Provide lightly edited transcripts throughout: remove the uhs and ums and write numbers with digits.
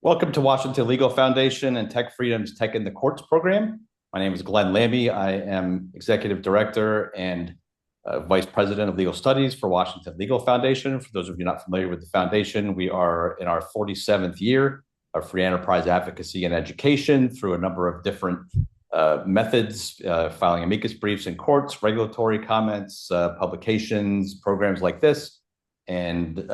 Welcome to Washington Legal Foundation and TechFreedom's Tech in the Courts program. My name is Glenn Lammi. I am Executive Director and Vice President of Legal Studies for Washington Legal Foundation. For those of you not familiar with the foundation, we are in our 47th year of free enterprise advocacy and education through a number of different methods, filing amicus briefs in courts, regulatory comments, publications, programs like this. And we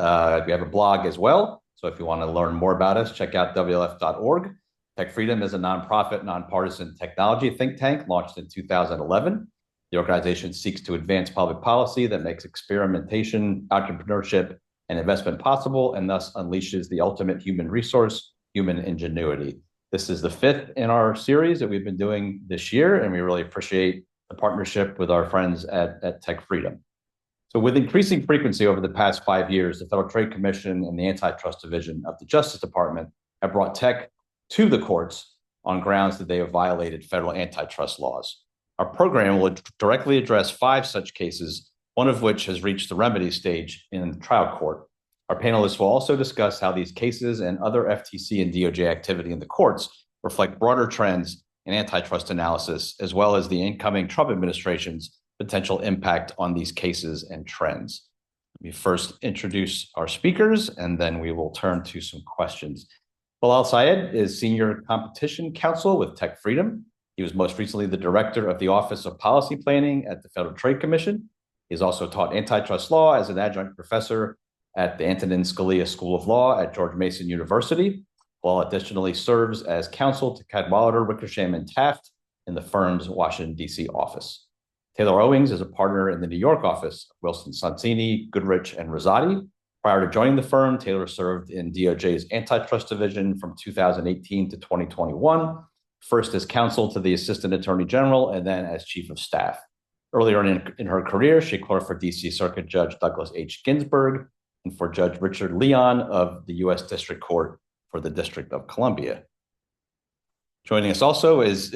have a blog as well. So if you want to learn more about us, check out WLF.org. TechFreedom is a nonprofit, nonpartisan technology think tank launched in 2011. The organization seeks to advance public policy that makes experimentation, entrepreneurship, and investment possible, and thus unleashes the ultimate human resource, human ingenuity. This is the fifth in our series that we've been doing this year, and we really appreciate the partnership with our friends at TechFreedom. So with increasing frequency over the past 5 years, the Federal Trade Commission and the Antitrust Division of the Justice Department have brought tech to the courts on grounds that they have violated federal antitrust laws. Our program will directly address 5 such cases, one of which has reached the remedy stage in the trial court. Our panelists will also discuss how these cases and other FTC and DOJ activity in the courts reflect broader trends in antitrust analysis, as well as the incoming Trump administration's potential impact on these cases and trends. Let me first introduce our speakers, and then we will turn to some questions. Bilal Syed is Senior Competition Counsel with TechFreedom. He was most recently the Director of the Office of Policy Planning at the Federal Trade Commission. He has also taught antitrust law as an adjunct professor at the Antonin Scalia School of Law at George Mason University, while additionally serves as counsel to Cadwalader, Wickersham, and Taft in the firm's Washington, D.C. office. Taylor Owings is a partner in the New York office of Wilson Sonsini, Goodrich, and Rosati. Prior to joining the firm, Taylor served in DOJ's Antitrust Division from 2018 to 2021, first as counsel to the Assistant Attorney General and then as Chief of Staff. Earlier in her career, she clerked for D.C. Circuit Judge Douglas H. Ginsburg and for Judge Richard Leon of the U.S. District Court for the District of Columbia. Joining us also is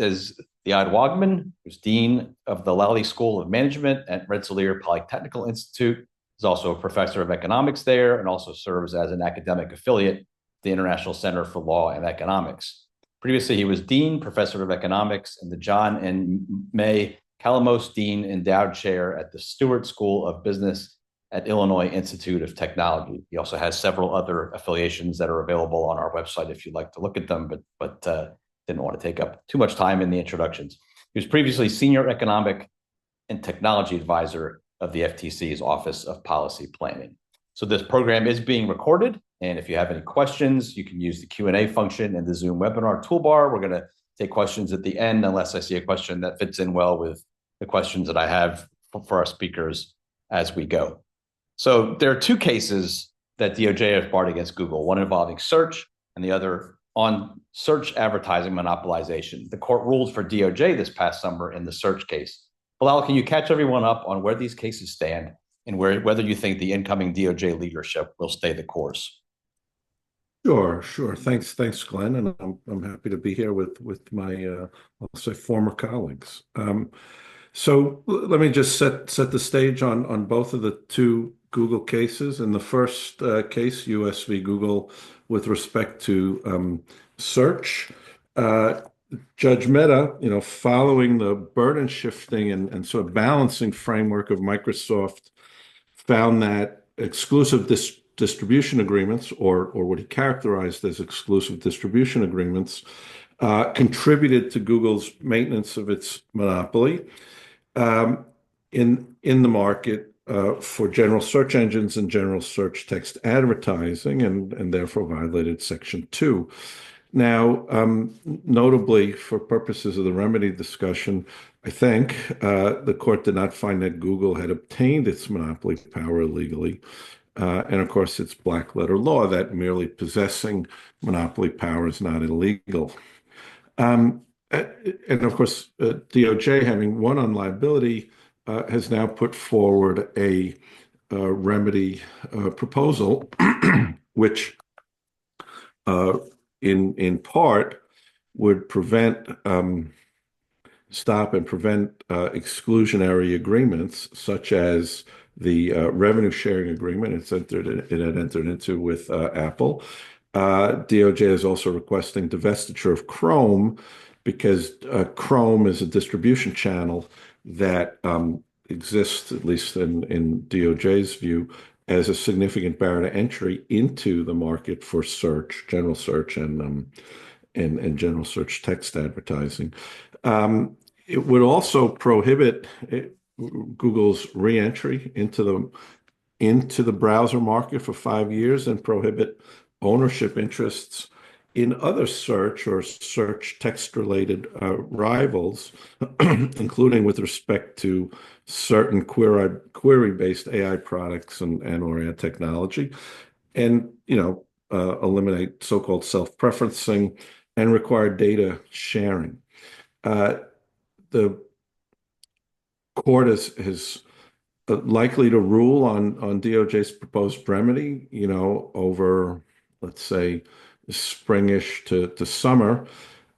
Liad Wagman, who's Dean of the Lally School of Management at Rensselaer Polytechnic Institute. He's also a professor of economics there and also serves as an academic affiliate at the International Center for Law and Economics. Previously, he was Dean, Professor of Economics, and the John and May Calamos Dean Endowed Chair at the Stewart School of Business at Illinois Institute of Technology. He also has several other affiliations that are available on our website if you'd like to look at them, but didn't want to take up too much time in the introductions. He was previously Senior Economic and Technology Advisor of the FTC's Office of Policy Planning. So this program is being recorded, and if you have any questions, you can use the Q&A function in the Zoom webinar toolbar. We're going to take questions at the end, unless I see a question that fits in well with the questions that I have for our speakers as we go. So there are 2 cases that DOJ has brought against Google, one involving search and the other on search advertising monopolization. The court ruled for DOJ this past summer in the search case. Bilal, can you catch everyone up on where these cases stand and whether you think the incoming DOJ leadership will stay the course? Sure. Thanks, Glenn, and I'm happy to be here with my I'll say former colleagues. So let me just set the stage on both of the 2 Google cases. In the first case, US v. Google, with respect to search, Judge Mehta, following the burden shifting and sort of balancing framework of Microsoft, found that exclusive distribution agreements, or what he characterized as exclusive distribution agreements, contributed to Google's maintenance of its monopoly in the market for general search engines and general search text advertising, and therefore violated Section 2. Now, notably, for purposes of the remedy discussion, I think the court did not find that Google had obtained its monopoly power illegally. And of course, it's black letter law that merely possessing monopoly power is not illegal. And of course, DOJ, having won on liability, has now put forward a remedy proposal, which in part would stop and prevent exclusionary agreements, such as the revenue sharing agreement it had entered into with Apple, DOJ is also requesting divestiture of Chrome because Chrome is a distribution channel that exists, at least in DOJ's view, as a significant barrier to entry into the market for search, general search, and general search text advertising. It would also prohibit Google's re-entry into the browser market for 5 years and prohibit ownership interests in other search or search text-related rivals, including with respect to certain query-based AI products and/or ad technology, and eliminate so-called self-preferencing and require data sharing. The court is likely to rule on DOJ's proposed remedy, over, let's say, springish to summer.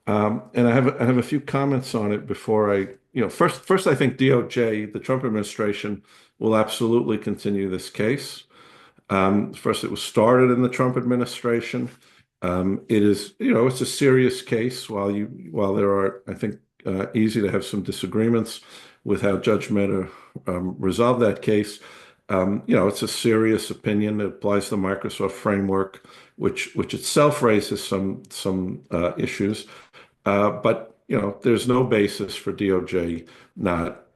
And I have a few comments on it before first, I think DOJ, the Trump administration, will absolutely continue this case. First, it was started in the Trump administration. It is, it's a serious case. While there are, I think, easy to have some disagreements with how Judge Mehta resolved that case. It's a serious opinion that applies the Microsoft framework, which itself raises some issues. But there's no basis for DOJ not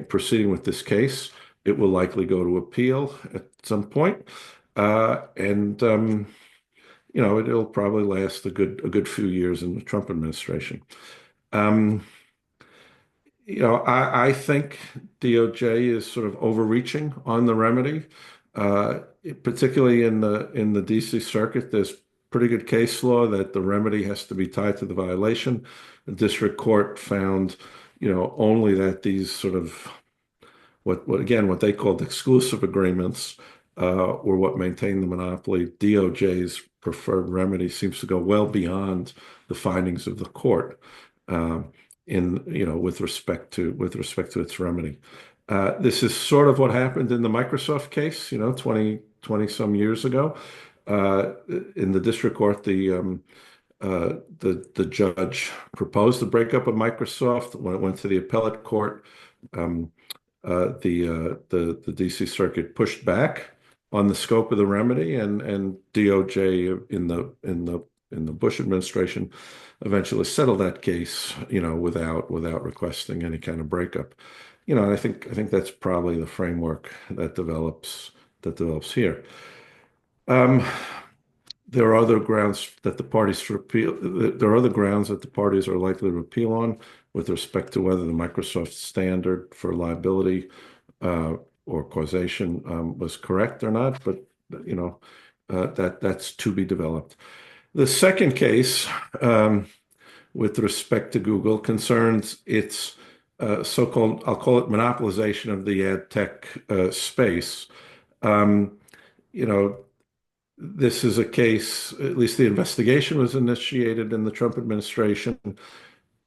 proceeding with this case. It will likely go to appeal at some point, and it'll probably last a good few years in the Trump administration. I think DOJ is sort of overreaching on the remedy, particularly in the DC Circuit. There's pretty good case law that the remedy has to be tied to the violation. The district court found, only that these sort of what they called exclusive agreements were what maintained the monopoly. DOJ's preferred remedy seems to go well beyond the findings of the court. With respect to its remedy. This is sort of what happened in the Microsoft case, 20 some years ago. In the district court, the judge proposed the breakup of Microsoft. When it went to the appellate court, the DC Circuit pushed back on the scope of the remedy, and DOJ in the Bush administration eventually settled that case, without requesting any kind of breakup. I think that's probably the framework that develops here. There are other grounds that the parties repeal. There are other grounds that the parties are likely to appeal on with respect to whether the Microsoft standard for liability or causation was correct or not. But that's to be developed. The second case, with respect to Google, concerns its so-called, I'll call it, monopolization of the ad tech space. This is a case, at least the investigation was initiated in the Trump administration,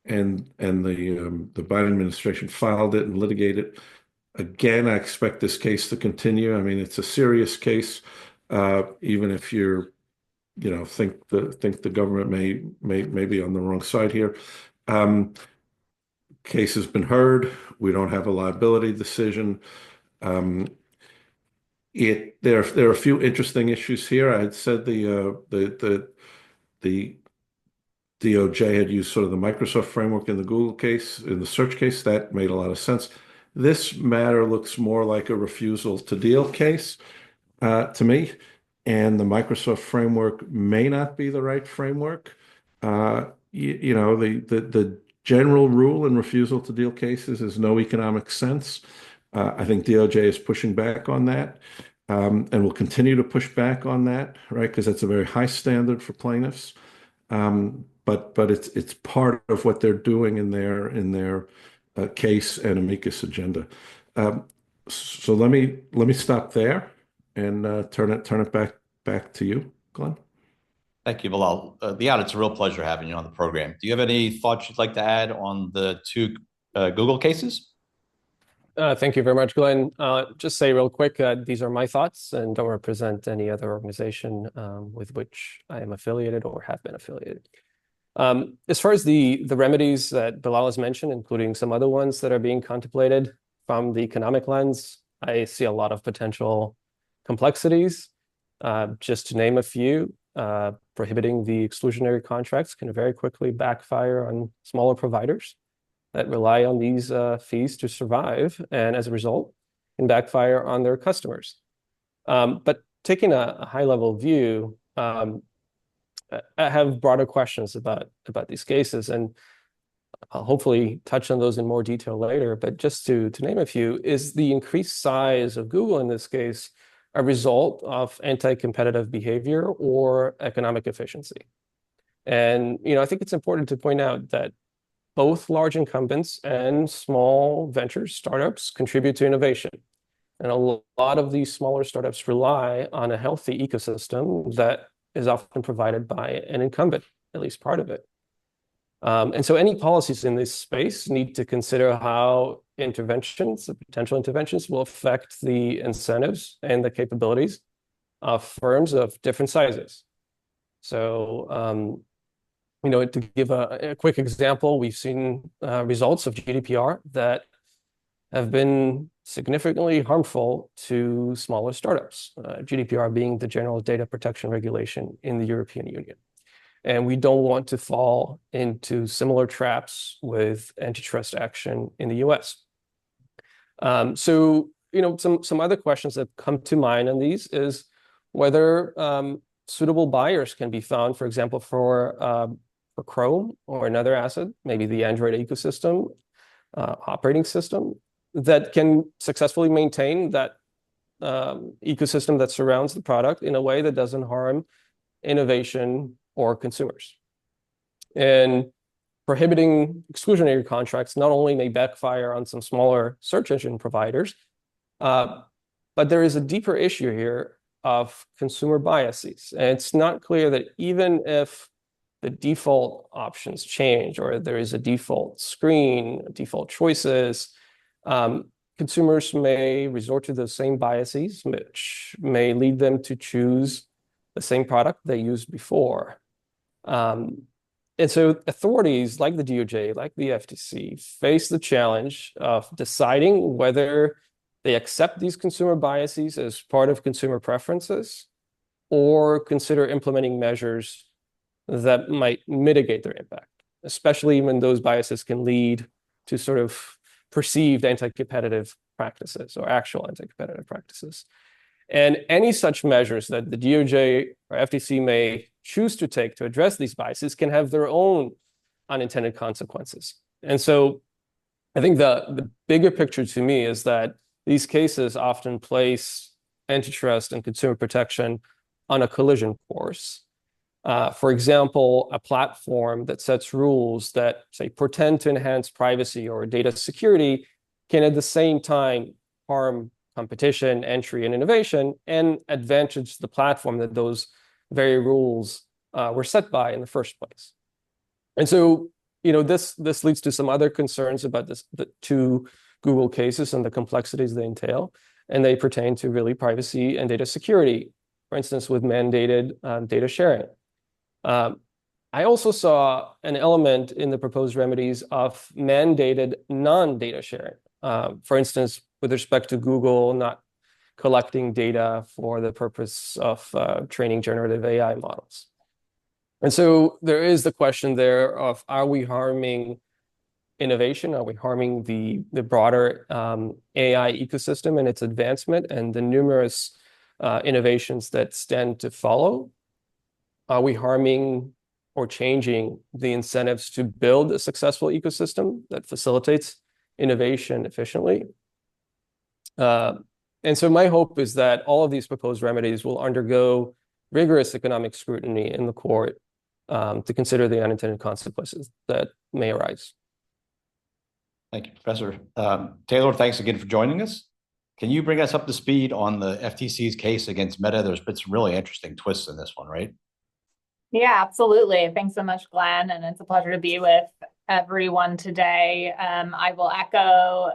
and the Biden administration filed it and litigated it. Again, I expect this case to continue. I mean, it's a serious case, even if you're think the government may be on the wrong side here. Case has been heard. We don't have a liability decision. There are a few interesting issues here. I had said the DOJ had used sort of the Microsoft framework in the Google case, in the search case. That made a lot of sense. This matter looks more like a refusal to deal case to me. And the Microsoft framework may not be the right framework. The general rule in refusal to deal cases is no economic sense. I think DOJ is pushing back on that, and will continue to push back on that, right? Because that's a very high standard for plaintiffs. But it's part of what they're doing in their case and amicus agenda. So let me stop there and turn it back to you, Glenn. Thank you, Bilal. Liad, it's a real pleasure having you on the program. Do you have any thoughts you'd like to add on the two Google cases? Thank you very much, Glenn. Just say real quick, these are my thoughts and don't represent any other organization with which I am affiliated or have been affiliated. As far as the remedies that Bilal has mentioned, including some other ones that are being contemplated from the economic lens, I see a lot of potential complexities. Just to name a few, prohibiting the exclusionary contracts can very quickly backfire on smaller providers that rely on these fees to survive, and as a result, can backfire on their customers. But taking a high-level view, I have broader questions about these cases, and I'll hopefully touch on those in more detail later. But just to name a few, is the increased size of Google in this case a result of anti-competitive behavior or economic efficiency? And I think it's important to point out that both large incumbents and small ventures, startups, contribute to innovation. And a lot of these smaller startups rely on a healthy ecosystem that is often provided by an incumbent, at least part of it. And so any policies in this space need to consider how the potential interventions will affect the incentives and the capabilities of firms of different sizes. So, to give a quick example, we've seen results of GDPR that have been significantly harmful to smaller startups, GDPR being the General Data Protection Regulation in the European Union. And we don't want to fall into similar traps with antitrust action in the US. So, some other questions that come to mind on these is whether suitable buyers can be found, for example, for Chrome or another asset, maybe the Android ecosystem, operating system, that can successfully maintain that ecosystem that surrounds the product in a way that doesn't harm innovation or consumers. And prohibiting exclusionary contracts not only may backfire on some smaller search engine providers, but there is a deeper issue here of consumer biases. And it's not clear that even if the default options change or there is a default screen, default choices, consumers may resort to those same biases, which may lead them to choose the same product they used before. And so authorities like the DOJ, like the FTC, face the challenge of deciding whether they accept these consumer biases as part of consumer preferences or consider implementing measures that might mitigate their impact, especially when those biases can lead to sort of perceived anti-competitive practices or actual anti-competitive practices. And any such measures that the DOJ or FTC may choose to take to address these biases can have their own unintended consequences. And so I think the bigger picture to me is that these cases often place antitrust and consumer protection on a collision course. For example, a platform that sets rules that, say, pretend to enhance privacy or data security can at the same time harm competition, entry, and innovation, and advantage the platform that those very rules were set by in the first place. And so, this leads to some other concerns about the two Google cases and the complexities they entail, and they pertain to really privacy and data security, for instance, with mandated data sharing. I also saw an element in the proposed remedies of mandated non-data sharing. For instance, with respect to Google not collecting data for the purpose of training generative AI models. And so there is the question there of, are we harming innovation? Are we harming the broader AI ecosystem and its advancement and the numerous innovations that stand to follow? Are we harming or changing the incentives to build a successful ecosystem that facilitates innovation efficiently? And so my hope is that all of these proposed remedies will undergo rigorous economic scrutiny in the court to consider the unintended consequences that may arise. Thank you, Professor. Taylor, thanks again for joining us. Can you bring us up to speed on the FTC's case against Meta? There's been some really interesting twists in this one, right? Yeah, absolutely. Thanks so much, Glenn. And it's a pleasure to be with everyone today. I will echo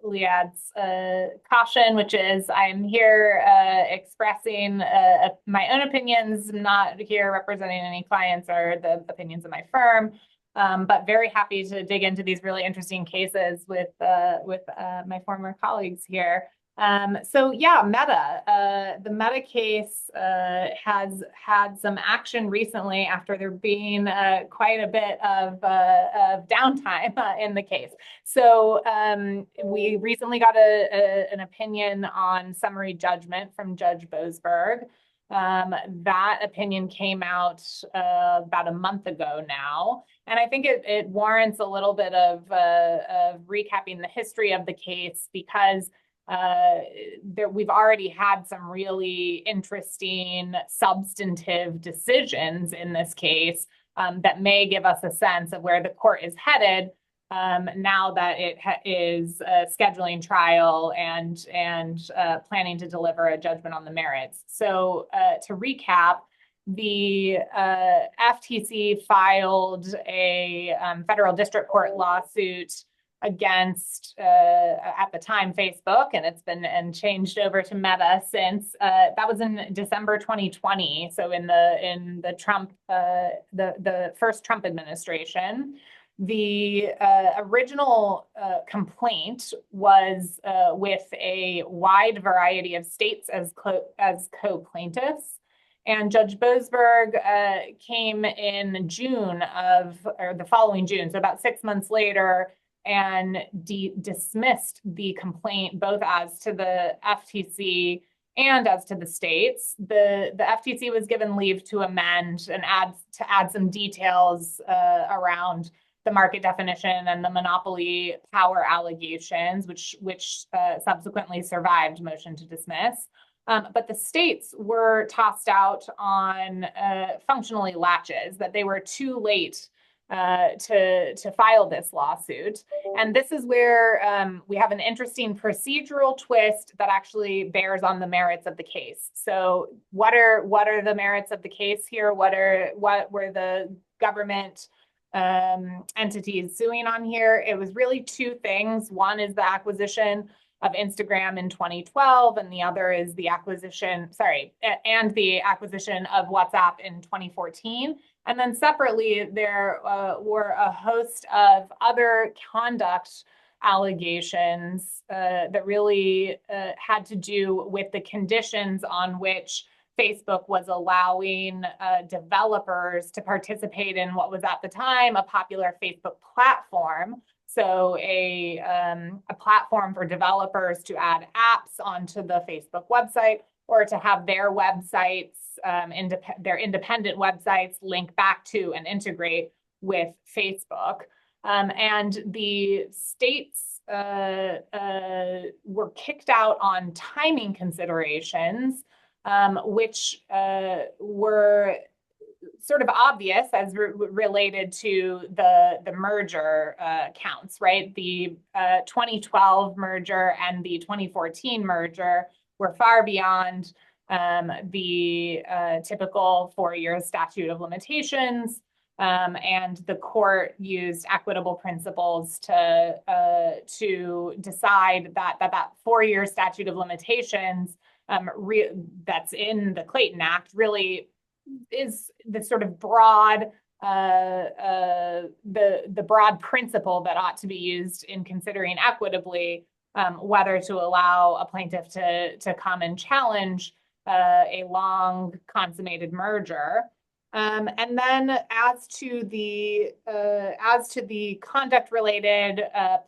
Liad's caution, which is I'm here expressing my own opinions. I'm not here representing any clients or the opinions of my firm, but very happy to dig into these really interesting cases with my former colleagues here. So yeah, Meta, the Meta case has had some action recently after there being quite a bit of downtime in the case. So we recently got an opinion on summary judgment from Judge Boasberg. That opinion came out about a month ago now. And I think it warrants a little bit of recapping the history of the case because we've already had some really interesting substantive decisions in this case that may give us a sense of where the court is headed now that it is scheduling trial and planning to deliver a judgment on the merits. So to recap, the FTC filed a federal district court lawsuit against at the time Facebook, and it's been changed over to Meta since that was in December 2020, so in the Trump the first Trump administration. The original complaint was with a wide variety of states as co-plaintiffs. And Judge Boasberg came in June or the following June, so about 6 months later, and dismissed the complaint both as to the FTC and as to the states. The FTC was given leave to amend and add some details around the market definition and the monopoly power allegations, which subsequently survived motion to dismiss. But the states were tossed out on functionally latches, that they were too late to file this lawsuit. And this is where we have an interesting procedural twist that actually bears on the merits of the case. So what are the merits of the case here? What were the government entities suing on here? It was really two things. One is the acquisition of Instagram in 2012, and the other is the acquisition of WhatsApp in 2014. And then separately, there were a host of other conduct allegations that really had to do with the conditions on which Facebook was allowing developers to participate in what was at the time a popular Facebook platform. So a platform for developers to add apps onto the Facebook website, or to have their websites, their independent websites, link back to and integrate with Facebook. And the states were kicked out on timing considerations, which were sort of obvious as related to the merger counts, right? The 2012 merger and the 2014 merger were far beyond the typical 4-year statute of limitations, and the court used equitable principles to decide that 4-year statute of limitations that's in the Clayton Act really is the sort of broad the broad principle that ought to be used in considering equitably whether to allow a plaintiff to come and challenge a long consummated merger. And then as to the conduct related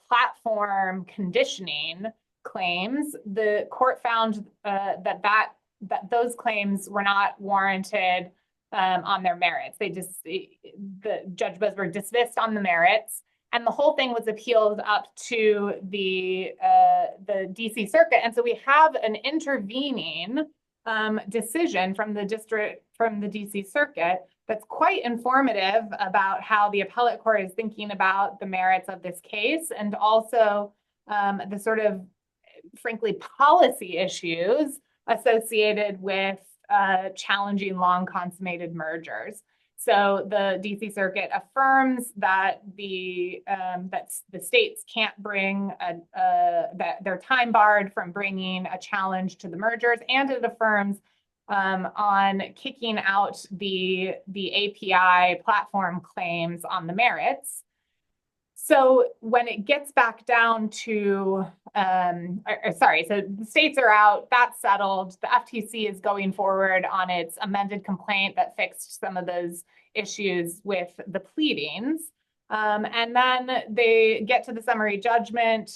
platform conditioning claims, the court found that those claims were not warranted on their merits. The Judge Boasberg dismissed on the merits, and the whole thing was appealed up to the DC Circuit. And so we have an intervening decision from the DC Circuit that's quite informative about how the appellate court is thinking about the merits of this case, and also the sort of, frankly, policy issues associated with challenging long consummated mergers. So the DC Circuit affirms that the states can't bring that they're time barred from bringing a challenge to the mergers, and it affirms on kicking out the API platform claims on the merits. So when it gets back down to, so the states are out, that's settled. The FTC is going forward on its amended complaint that fixed some of those issues with the pleadings. And then they get to the summary judgment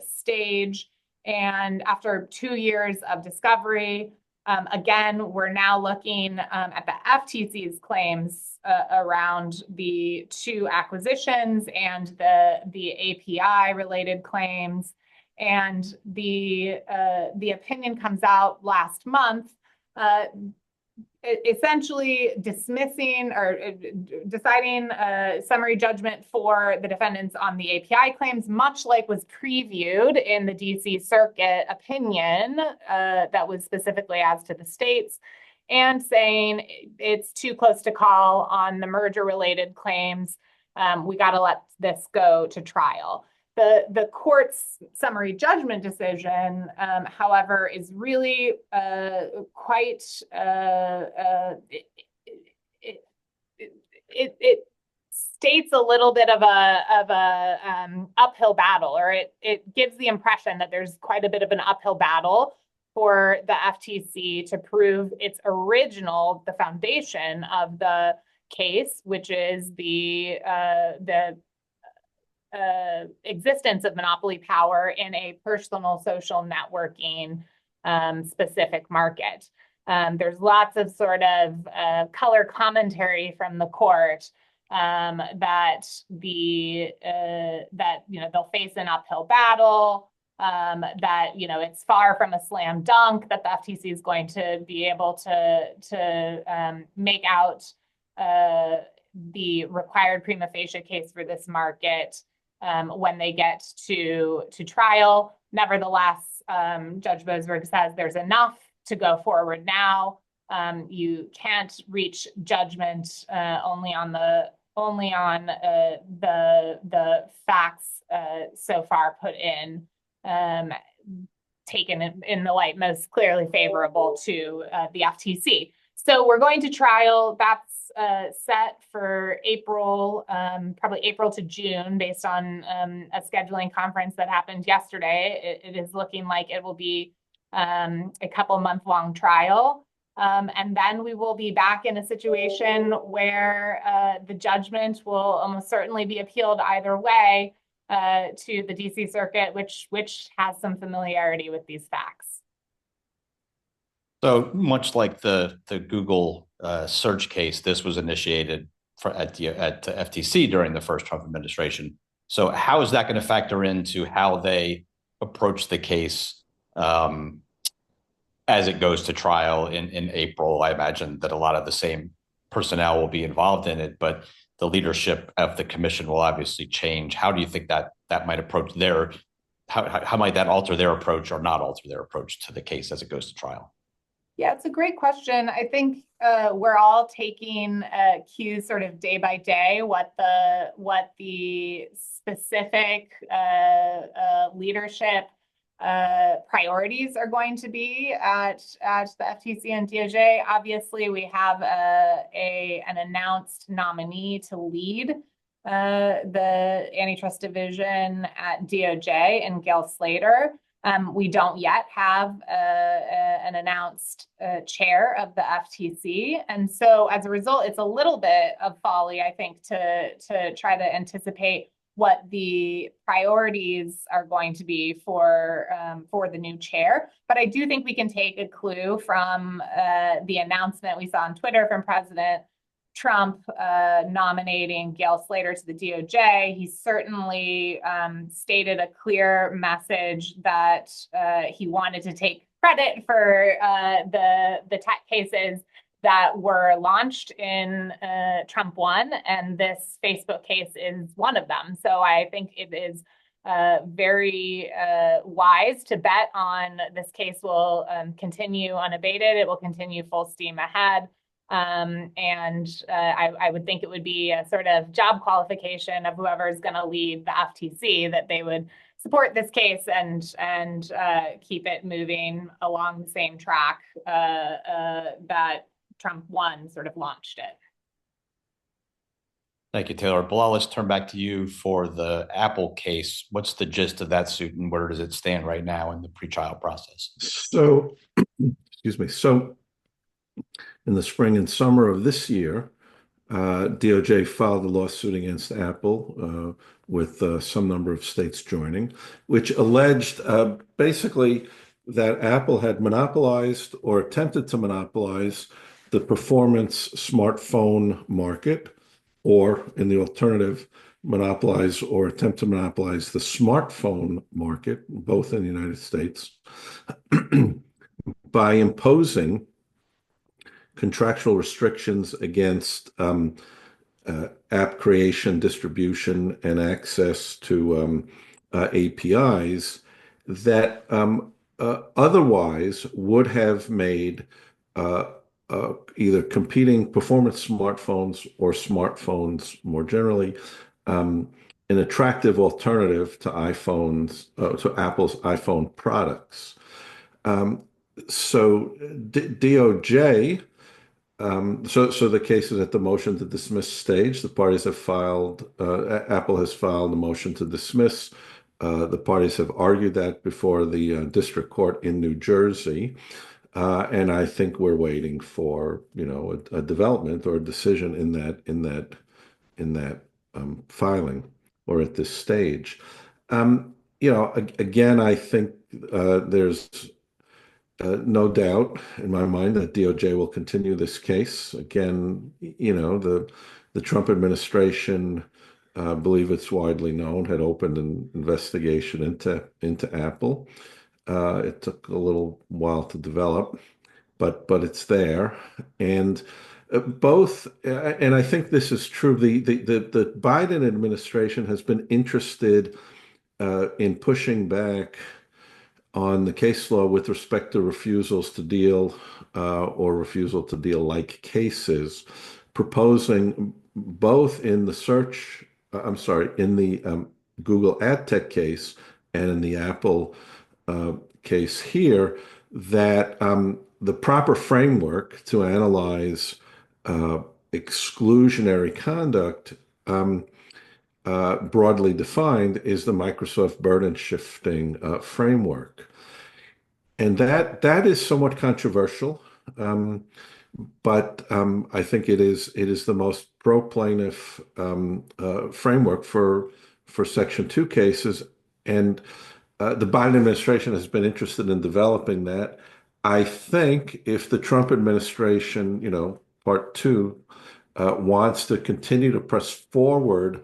stage. And after 2 years of discovery, again, we're now looking at the FTC's claims around the 2 acquisitions and the API related claims. And the opinion comes out last month, essentially dismissing or deciding a summary judgment for the defendants on the API claims, much like was previewed in the DC Circuit opinion that was specifically as to the states, and saying it's too close to call on the merger-related claims. We got to let this go to trial. The court's summary judgment decision, however, is really quite it states a little bit of a uphill battle, or it gives the impression that there's quite a bit of an uphill battle for the FTC to prove its original, the foundation of the case, which is the existence of monopoly power in a personal social networking specific market. There's lots of sort of color commentary from the court that they'll face an uphill battle, that it's far from a slam dunk that the FTC is going to be able to make out the required prima facie case for this market when they get to trial. Nevertheless, Judge Boasberg says there's enough to go forward now. You can't reach judgment only on the facts so far put in, taken in the light most clearly favorable to the FTC. So we're going to trial. That's set for April, probably April to June, based on a scheduling conference that happened yesterday. It is looking like it will be a couple-month-long trial. And then we will be back in a situation where the judgment will almost certainly be appealed either way to the DC Circuit, which has some familiarity with these facts. So much like the Google search case, this was initiated at the FTC during the first Trump administration. So how is that going to factor into how they approach the case as it goes to trial in April? I imagine that a lot of the same personnel will be involved in it, but the leadership of the commission will obviously change. How do you think that might approach how might that alter their approach or not alter their approach to the case as it goes to trial? Yeah, it's a great question. I think we're all taking cues sort of day by day, what the specific leadership priorities are going to be at the FTC and DOJ. Obviously, we have an announced nominee to lead the antitrust division at DOJ, and Gail Slater. We don't yet have an announced chair of the FTC. And so as a result, it's a little bit of folly, I think, to try to anticipate what the priorities are going to be for the new chair. But I do think we can take a clue from the announcement we saw on Twitter from President Trump nominating Gail Slater to the DOJ. He certainly stated a clear message that he wanted to take credit for the tech cases that were launched in Trump 1, and this Facebook case is one of them. So I think it is very wise to bet on this case will continue unabated. It will continue full steam ahead. I would think it would be a sort of job qualification of whoever is going to lead the FTC that they would support this case and keep it moving along the same track that Trump 1 sort of launched it. Thank you, Taylor. Bilal, let's turn back to you for the Apple case. What's the gist of that suit, and where does it stand right now in the pretrial process? So, excuse me. So, in the spring and summer of this year, DOJ filed a lawsuit against Apple with some number of states joining, which alleged basically that Apple had monopolized or attempted to monopolize the performance smartphone market, or in the alternative, monopolize or attempt to monopolize the smartphone market, both in the United States, by imposing contractual restrictions against app creation, distribution, and access to APIs that otherwise would have made either competing performance smartphones or smartphones more generally an attractive alternative to to Apple's iPhone products. So DOJ, so the case is at the motion to dismiss stage. The parties have filed, Apple has filed a motion to dismiss. The parties have argued that before the district court in New Jersey. And I think we're waiting for, a development or a decision in that filing or at this stage. Again, I think there's no doubt in my mind that DOJ will continue this case. Again, the Trump administration, I believe it's widely known, had opened an investigation into Apple. It took a little while to develop, but it's there. And and I think this is true. The Biden administration has been interested in pushing back on the case law with respect to refusals to deal or refusal to deal like cases, proposing both in the Google ad tech case and in the Apple case here, that the proper framework to analyze exclusionary conduct broadly defined is the Microsoft burden shifting framework. And that is somewhat controversial, but I think it is the most pro-plaintiff framework for Section 2 cases. And the Biden administration has been interested in developing that. I think if the Trump administration, part 2, wants to continue to press forward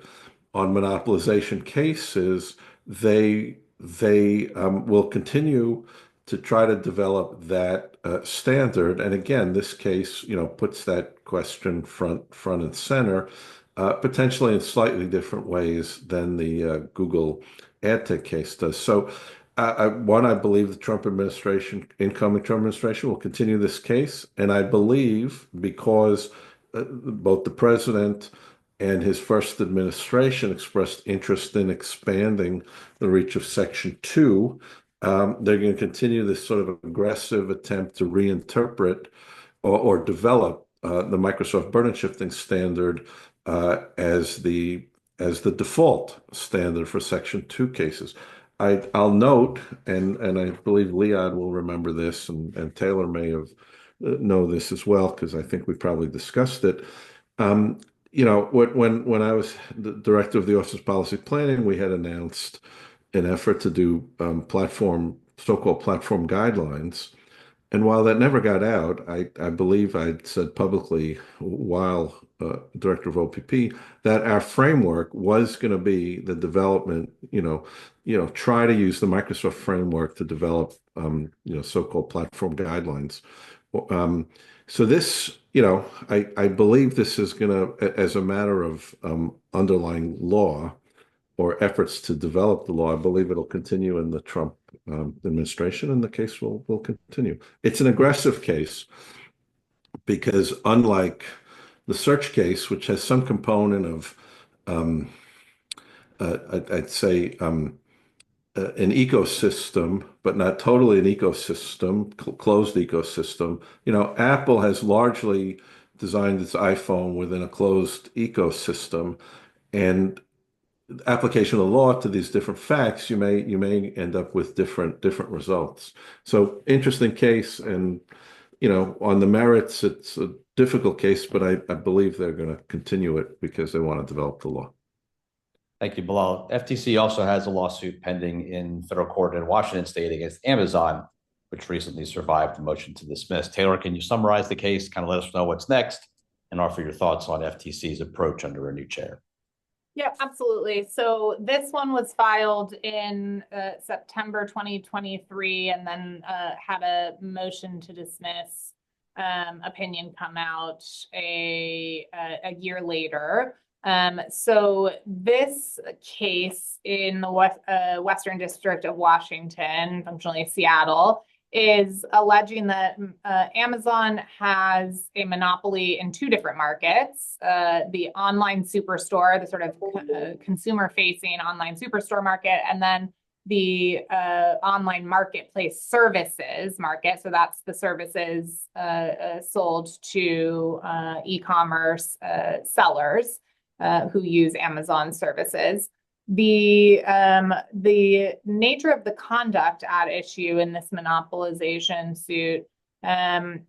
on monopolization cases, they will continue to try to develop that standard. And again, this case, puts that question front and center, potentially in slightly different ways than the Google ad tech case does. So, I believe the incoming Trump administration will continue this case. And I believe because both the president and his first administration expressed interest in expanding the reach of Section 2, they're going to continue this sort of aggressive attempt to reinterpret or develop the Microsoft burden shifting standard as the default standard for Section 2 cases. I'll note, and I believe Liad will remember this, and Taylor may have know this as well, because I think we probably discussed it. When I was the director of the Office of Policy Planning, we had announced an effort to do so-called platform guidelines. And while that never got out, I believe I'd said publicly while director of OPP that our framework was going to be the development, try to use the Microsoft framework to develop, so-called platform guidelines. So this, I believe this is going to, as a matter of underlying law or efforts to develop the law, I believe it'll continue in the Trump administration, and the case will continue. It's an aggressive case, because unlike the search case, which has some component of, I'd say, an ecosystem, but not totally an ecosystem, closed ecosystem. Apple has largely designed its iPhone within a closed ecosystem, and application of the law to these different facts, you may end up with different results. So interesting case, and on the merits, it's a difficult case, but I believe they're going to continue it because they want to develop the law. Thank you, Bilal. FTC also has a lawsuit pending in federal court in Washington State against Amazon, which recently survived the motion to dismiss. Taylor, can you summarize the case, kind of let us know what's next, and offer your thoughts on FTC's approach under a new chair? Yeah, absolutely. So this one was filed in September 2023, and then had a motion to dismiss opinion come out a year later. So this case in the Western District of Washington, functionally Seattle, is alleging that Amazon has a monopoly in two different markets, the online superstore, the sort of consumer-facing online superstore market, and then the online marketplace services market. So that's the services sold to e-commerce sellers who use Amazon services. The nature of the conduct at issue in this monopolization suit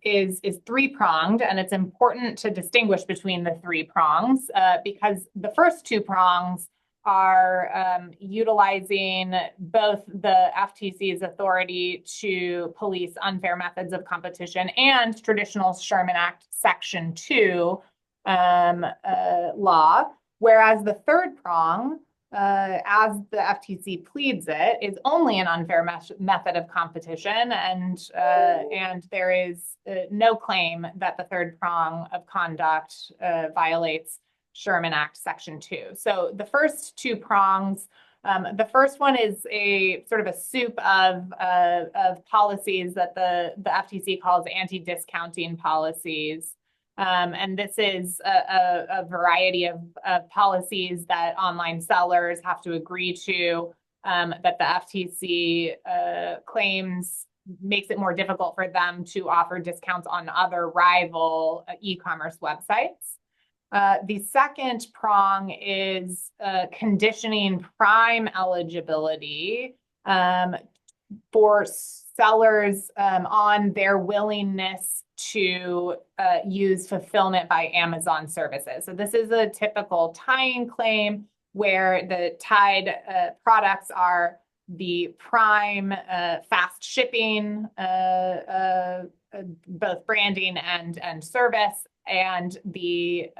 is three-pronged, and it's important to distinguish between the three prongs because the first two prongs are utilizing both the FTC's authority to police unfair methods of competition and traditional Sherman Act Section 2 law, whereas the third prong, as the FTC pleads it, is only an unfair method of competition, and there is no claim that the third prong of conduct violates Sherman Act Section 2. So the first two prongs, the first one is a sort of a soup of policies that the FTC calls anti-discounting policies. And this is a variety of policies that online sellers have to agree to, that the FTC claims makes it more difficult for them to offer discounts on other rival e-commerce websites. The second prong is conditioning Prime eligibility for sellers on their willingness to use fulfillment by Amazon services. So this is a typical tie-in claim where the tied products are the Prime fast shipping, both branding and service, and the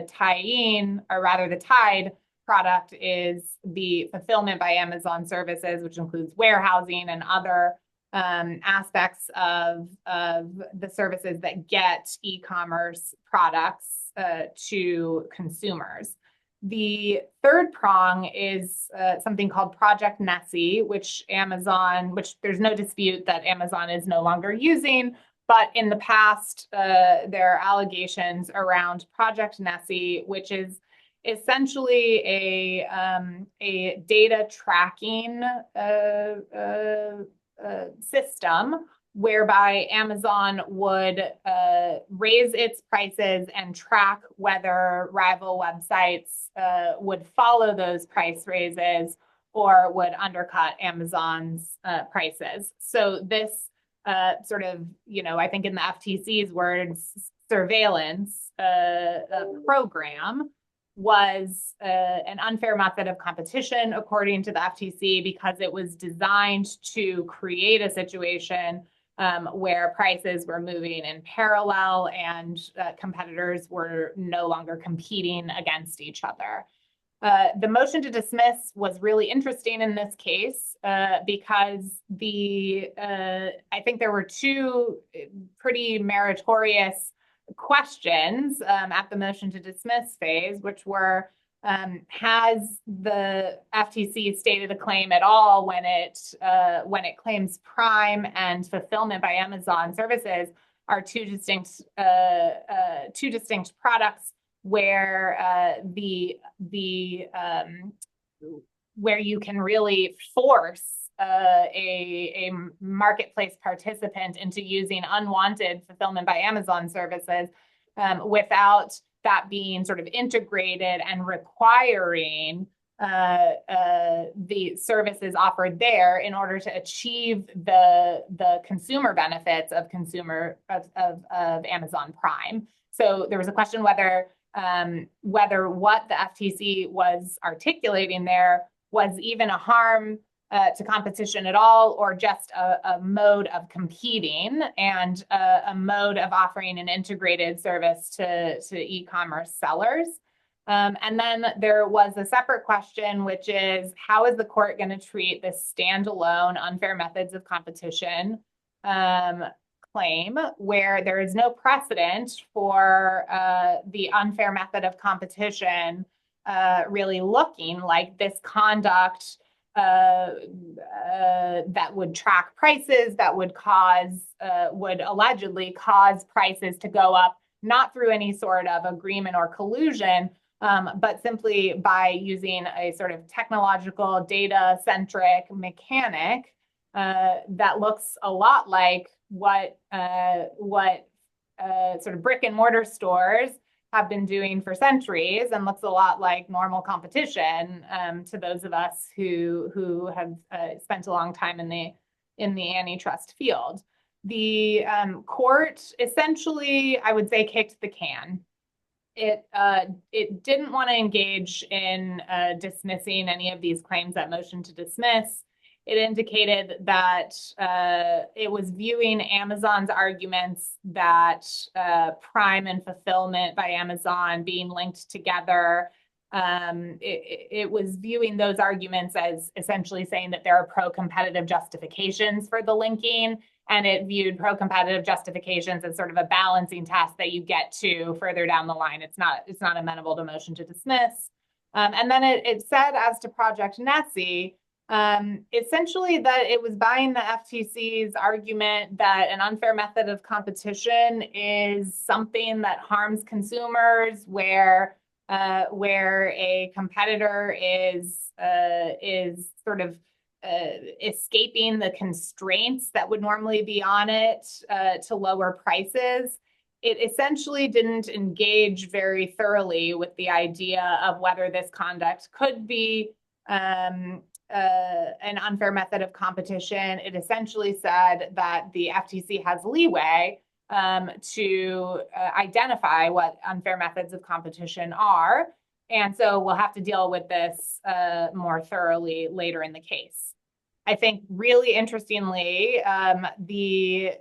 tie-in, or rather the tied product, is the fulfillment by Amazon services, which includes warehousing and other aspects of the services that get e-commerce products to consumers. The third prong is something called Project Nessie, which there's no dispute that Amazon is no longer using, but in the past, there are allegations around Project Nessie, which is essentially a data tracking system whereby Amazon would raise its prices and track whether rival websites would follow those price raises or would undercut Amazon's prices. So this sort of, I think in the FTC's words, surveillance program was an unfair method of competition, according to the FTC, because it was designed to create a situation where prices were moving in parallel and competitors were no longer competing against each other. The motion to dismiss was really interesting in this case because I think there were two pretty meritorious questions at the motion to dismiss phase, which were, has the FTC stated a claim at all when it claims Prime and fulfillment by Amazon services are two distinct products where where you can really force a marketplace participant into using unwanted fulfillment by Amazon services without that being sort of integrated and requiring the services offered there in order to achieve the consumer benefits of Amazon Prime. So there was a question whether what the FTC was articulating there was even a harm to competition at all, or just a mode of competing and a mode of offering an integrated service to e-commerce sellers. And then there was a separate question, which is, how is the court going to treat this standalone unfair methods of competition claim, where there is no precedent for the unfair method of competition really looking like this conduct that would track prices, that would allegedly cause prices to go up, not through any sort of agreement or collusion, but simply by using a sort of technological, data-centric mechanic that looks a lot like what sort of brick and mortar stores have been doing for centuries, and looks a lot like normal competition to those of us who have spent a long time in the antitrust field. The court essentially, I would say, kicked the can. It didn't want to engage in dismissing any of these claims at motion to dismiss. It indicated that it was viewing Amazon's arguments that Prime and fulfillment by Amazon being linked together. It was viewing those arguments as essentially saying that there are pro-competitive justifications for the linking, and it viewed pro-competitive justifications as sort of a balancing test that you get to further down the line. It's not amenable to motion to dismiss. And then it said, as to Project Nessie, essentially that it was buying the FTC's argument that an unfair method of competition is something that harms consumers, where a competitor is sort of escaping the constraints that would normally be on it to lower prices. It essentially didn't engage very thoroughly with the idea of whether this conduct could be an unfair method of competition. It essentially said that the FTC has leeway to identify what unfair methods of competition are. And so we'll have to deal with this more thoroughly later in the case. I think really interestingly, the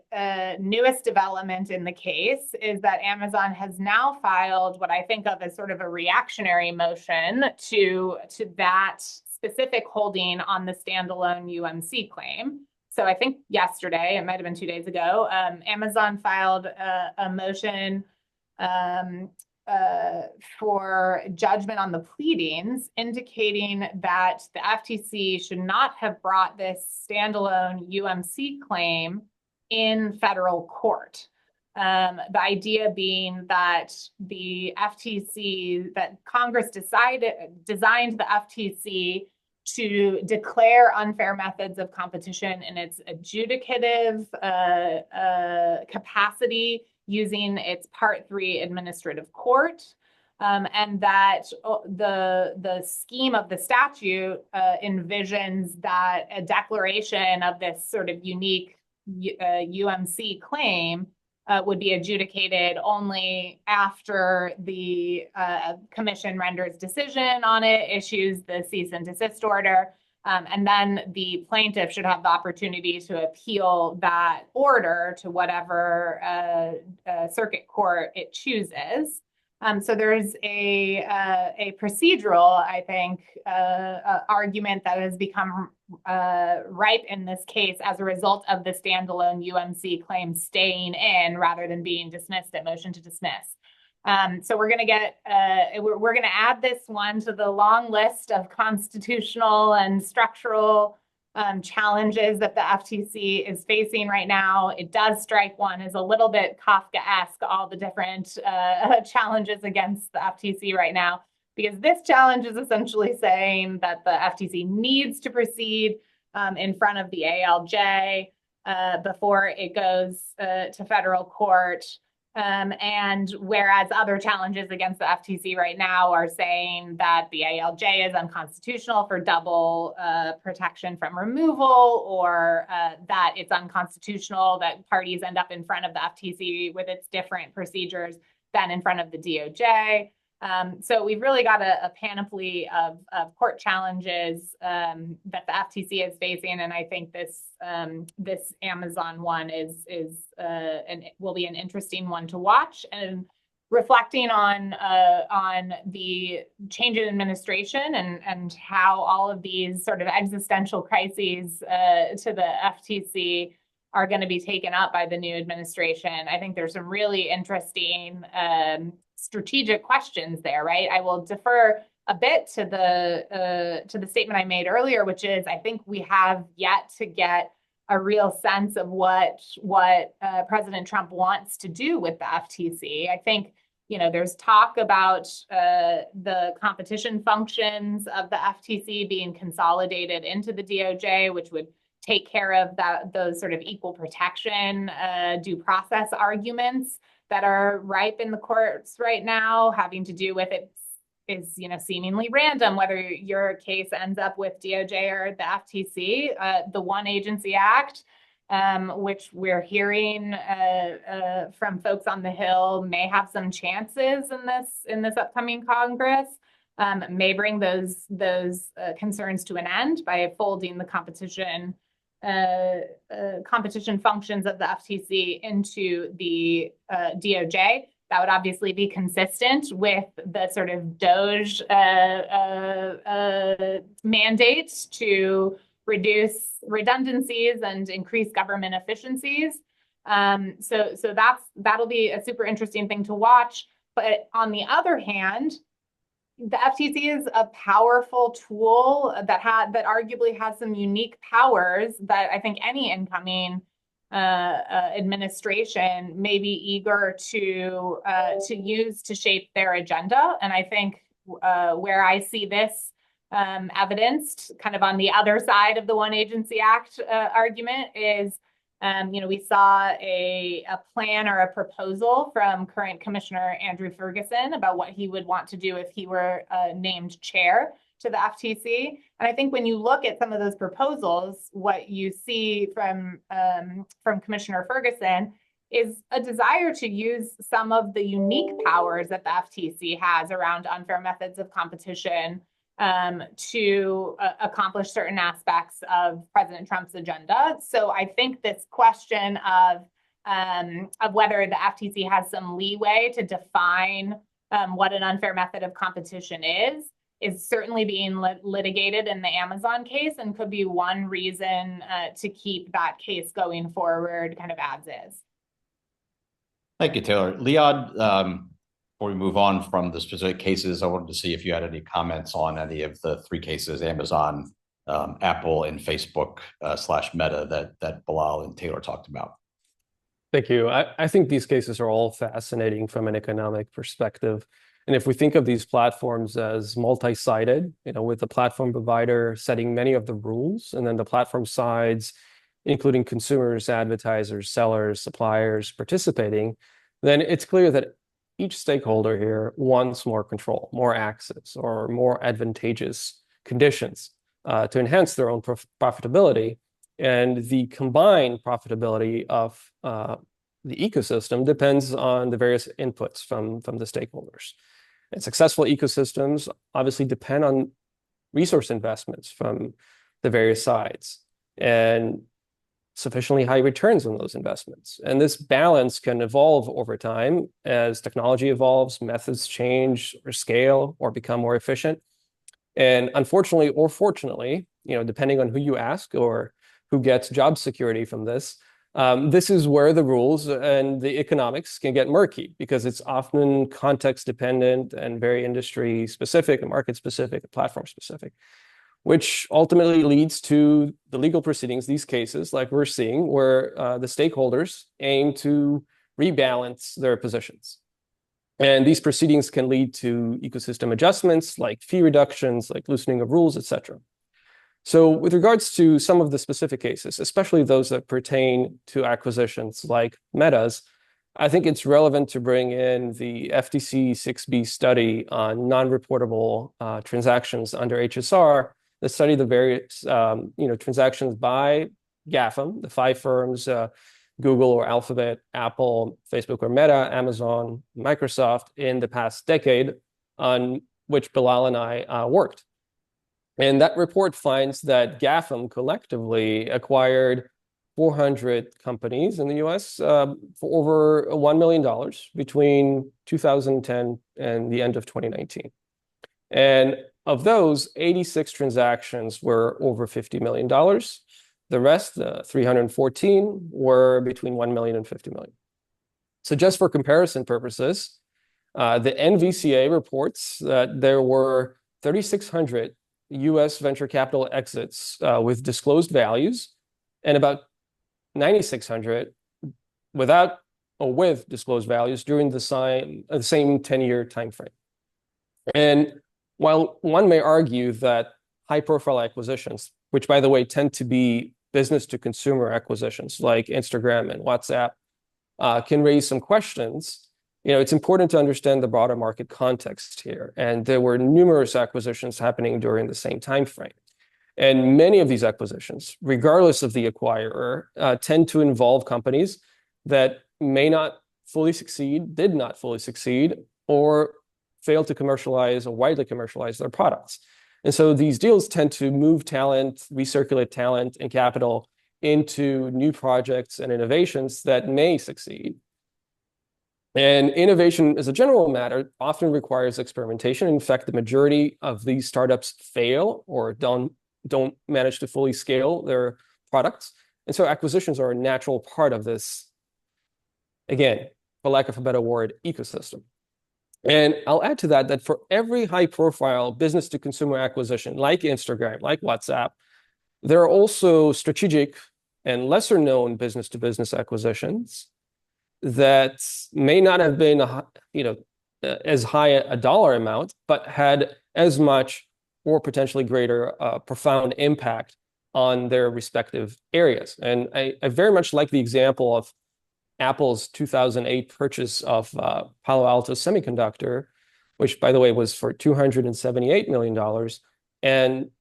newest development in the case is that Amazon has now filed what I think of as sort of a reactionary motion to that specific holding on the standalone UMC claim. So I think yesterday, it might have been 2 days ago, Amazon filed a motion for judgment on the pleadings, indicating that the FTC should not have brought this standalone UMC claim in federal court. The idea being that the FTC, that Congress designed the FTC to declare unfair methods of competition in its adjudicative capacity using its Part 3 administrative court, and that the scheme of the statute envisions that a declaration of this sort of unique UMC claim would be adjudicated only after the commission renders decision on it, issues the cease and desist order, and then the plaintiff should have the opportunity to appeal that order to whatever circuit court it chooses. So there's a procedural, I think, argument that has become ripe in this case as a result of the standalone UMC claim staying in rather than being dismissed at motion to dismiss. So we're going to get we're going to add this one to the long list of constitutional and structural challenges that the FTC is facing right now. It does strike one as a little bit Kafkaesque, all the different challenges against the FTC right now, because this challenge is essentially saying that the FTC needs to proceed in front of the ALJ before it goes to federal court. And whereas other challenges against the FTC right now are saying that the ALJ is unconstitutional for double protection from removal, or that it's unconstitutional that parties end up in front of the FTC with its different procedures than in front of the DOJ. So we've really got a panoply of court challenges that the FTC is facing, and I think this Amazon one will be an interesting one to watch. And reflecting on the change in administration and how all of these sort of existential crises to the FTC are going to be taken up by the new administration, I think there's some really interesting strategic questions there, right? I will defer a bit to the statement I made earlier, which is I think we have yet to get a real sense of what President Trump wants to do with the FTC. I think, there's talk about the competition functions of the FTC being consolidated into the DOJ, which would take care of those sort of equal protection due process arguments that are ripe in the courts right now, having to do with it is seemingly random whether your case ends up with DOJ or the FTC. The One Agency Act, which we're hearing from folks on the Hill, may have some chances in this upcoming Congress. May bring those concerns to an end by folding the competition functions of the FTC into the DOJ. That would obviously be consistent with the sort of DOJ mandates to reduce redundancies and increase government efficiencies. So that'll be a super interesting thing to watch. But on the other hand, the FTC is a powerful tool that arguably has some unique powers that I think any incoming administration may be eager to use to shape their agenda. And I think where I see this evidenced kind of on the other side of the One Agency Act argument is, we saw a plan or a proposal from current Commissioner Andrew Ferguson about what he would want to do if he were named chair to the FTC. And I think when you look at some of those proposals, what you see from Commissioner Ferguson is a desire to use some of the unique powers that the FTC has around unfair methods of competition to accomplish certain aspects of President Trump's agenda. So I think this question of whether the FTC has some leeway to define what an unfair method of competition is certainly being litigated in the Amazon case, and could be one reason to keep that case going forward kind of as is. Thank you, Taylor. Liad, before we move on from the specific cases, I wanted to see if you had any comments on any of the three cases, Amazon, Apple, and Facebook / Meta that Bilal and Taylor talked about. Thank you. I think these cases are all fascinating from an economic perspective. And if we think of these platforms as multi-sided, with the platform provider setting many of the rules, and then the platform sides, including consumers, advertisers, sellers, suppliers participating, then it's clear that each stakeholder here wants more control, more access, or more advantageous conditions to enhance their own profitability. And the combined profitability of the ecosystem depends on the various inputs from the stakeholders. And successful ecosystems obviously depend on resource investments from the various sides and sufficiently high returns on those investments. And this balance can evolve over time as technology evolves, methods change or scale or become more efficient. And unfortunately or fortunately, depending on who you ask or who gets job security from this, this is where the rules and the economics can get murky, because it's often context dependent and very industry specific and market specific and platform specific. which ultimately leads to the legal proceedings, these cases like we're seeing, where the stakeholders aim to rebalance their positions. And these proceedings can lead to ecosystem adjustments like fee reductions, like loosening of rules, etc. So with regards to some of the specific cases, especially those that pertain to acquisitions like Meta's, I think it's relevant to bring in the FTC 6B study on non-reportable transactions under HSR, that study the various transactions by GAFAM, the 5 firms, Google or Alphabet, Apple, Facebook or Meta, Amazon, Microsoft, in the past decade, on which Bilal and I worked. And that report finds that GAFAM collectively acquired 400 companies in the US for over $1 million between 2010 and the end of 2019. And of those, 86 transactions were over $50 million. The rest, 314, were between 1 million and 50 million. So just for comparison purposes, the NVCA reports that there were 3,600 US venture capital exits with disclosed values, and about 9,600 without or with disclosed values during the same 10-year time frame. And while one may argue that high-profile acquisitions, which, by the way, tend to be business-to-consumer acquisitions like Instagram and WhatsApp, can raise some questions, it's important to understand the broader market context here. And there were numerous acquisitions happening during the same time frame. And many of these acquisitions, regardless of the acquirer, tend to involve companies that may not fully succeed, did not fully succeed, or failed to commercialize or widely commercialize their products. And so these deals tend to move talent, recirculate talent and capital into new projects and innovations that may succeed. And innovation, as a general matter, often requires experimentation. In fact, the majority of these startups fail or don't manage to fully scale their products. And so acquisitions are a natural part of this, again, for lack of a better word, ecosystem. And I'll add to that for every high-profile business-to-consumer acquisition, like Instagram, like WhatsApp, there are also strategic and lesser-known business-to-business acquisitions that may not have been, as high a dollar amount, but had as much or potentially greater profound impact on their respective areas. And I very much like the example of Apple's 2008 purchase of Palo Alto Semiconductor, which, by the way, was for $278 million. And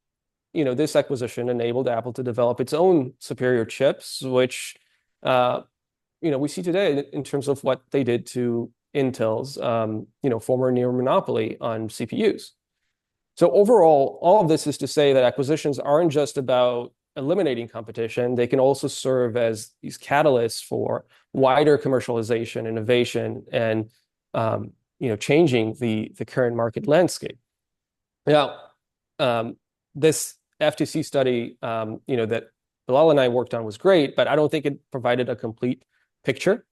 this acquisition enabled Apple to develop its own superior chips, which we see today in terms of what they did to Intel's former near monopoly on CPUs. So overall, all of this is to say that acquisitions aren't just about eliminating competition. They can also serve as these catalysts for wider commercialization, innovation, and changing the current market landscape. Now, this FTC study that Bilal and I worked on was great, but I don't think it provided a complete picture.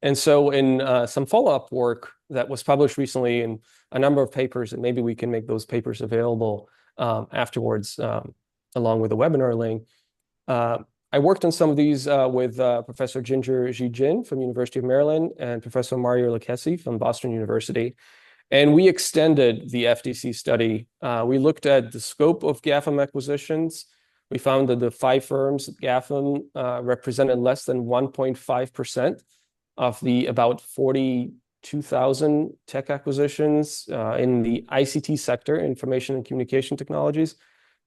And so in some follow-up work that was published recently in a number of papers, and maybe we can make those papers available afterwards along with a webinar link, I worked on some of these with Professor Ginger Ji-Jin from University of Maryland and Professor Mario Lucchesi from Boston University. And we extended the FTC study. We looked at the scope of GAFAM acquisitions. We found that the 5 firms at GAFAM represented less than 1.5% of the about 42,000 tech acquisitions in the ICT sector, information and communication technologies,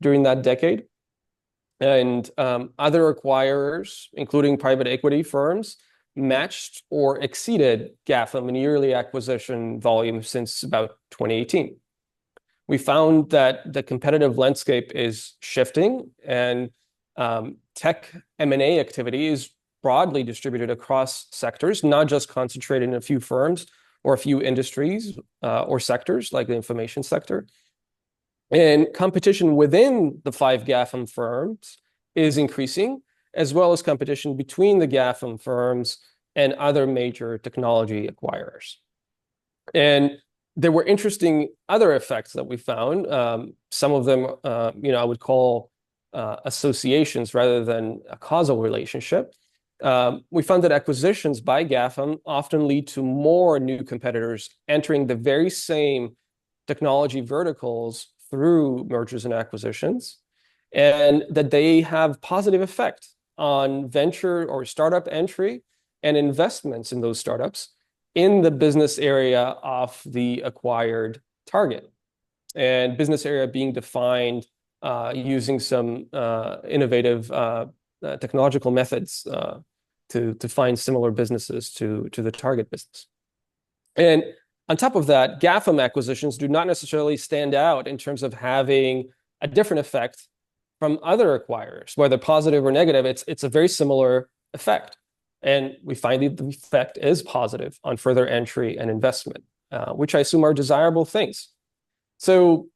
during that decade. And other acquirers, including private equity firms, matched or exceeded GAFAM in yearly acquisition volume since about 2018. We found that the competitive landscape is shifting, and tech M&A activity is broadly distributed across sectors, not just concentrated in a few firms or a few industries or sectors like the information sector. And competition within the 5 GAFAM firms is increasing, as well as competition between the GAFAM firms and other major technology acquirers. And there were interesting other effects that we found. Some of them, I would call associations rather than a causal relationship. We found that acquisitions by GAFAM often lead to more new competitors entering the very same technology verticals through mergers and acquisitions, and that they have positive effect on venture or startup entry and investments in those startups in the business area of the acquired target. And business area being defined using some innovative technological methods to find similar businesses to the target business. And on top of that, GAFAM acquisitions do not necessarily stand out in terms of having a different effect from other acquirers, whether positive or negative. It's a very similar effect. And we find the effect is positive on further entry and investment, which I assume are desirable things. So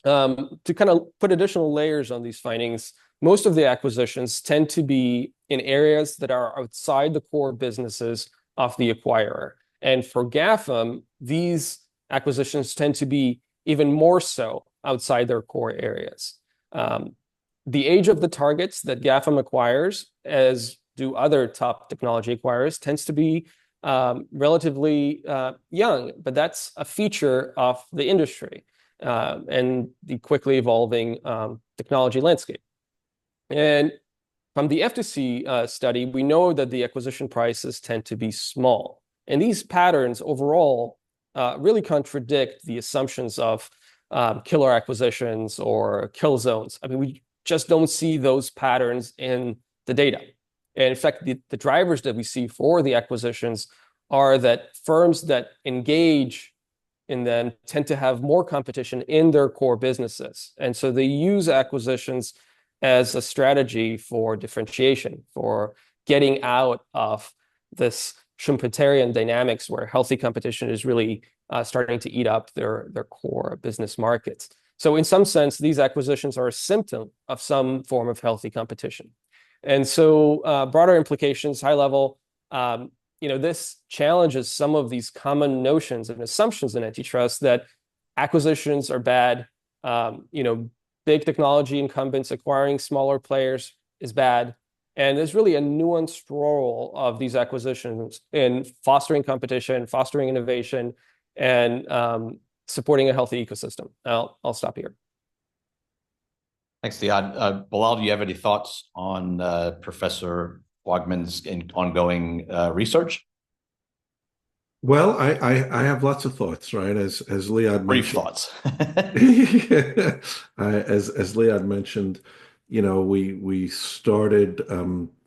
to kind of put additional layers on these findings, most of the acquisitions tend to be in areas that are outside the core businesses of the acquirer. And for GAFAM, these acquisitions tend to be even more so outside their core areas. The age of the targets that GAFAM acquires, as do other top technology acquirers, tends to be relatively young, but that's a feature of the industry and the quickly evolving technology landscape. And from the FTC study, we know that the acquisition prices tend to be small. And these patterns overall really contradict the assumptions of killer acquisitions or kill zones. I mean, we just don't see those patterns in the data. And in fact, the drivers that we see for the acquisitions are that firms that engage in them tend to have more competition in their core businesses. And so they use acquisitions as a strategy for differentiation, for getting out of this Schumpeterian dynamics where healthy competition is really starting to eat up their core business markets. So in some sense, these acquisitions are a symptom of some form of healthy competition. And so broader implications, high level, this challenges some of these common notions and assumptions in antitrust that acquisitions are bad. Big technology incumbents acquiring smaller players is bad. And there's really a nuanced role of these acquisitions in fostering competition, fostering innovation, and supporting a healthy ecosystem. I'll stop here. Thanks, Liad. Bilal, do you have any thoughts on Professor Wagman's ongoing research? Well, I have lots of thoughts, right? As Liad Brief mentioned, thoughts. as Liad mentioned, we started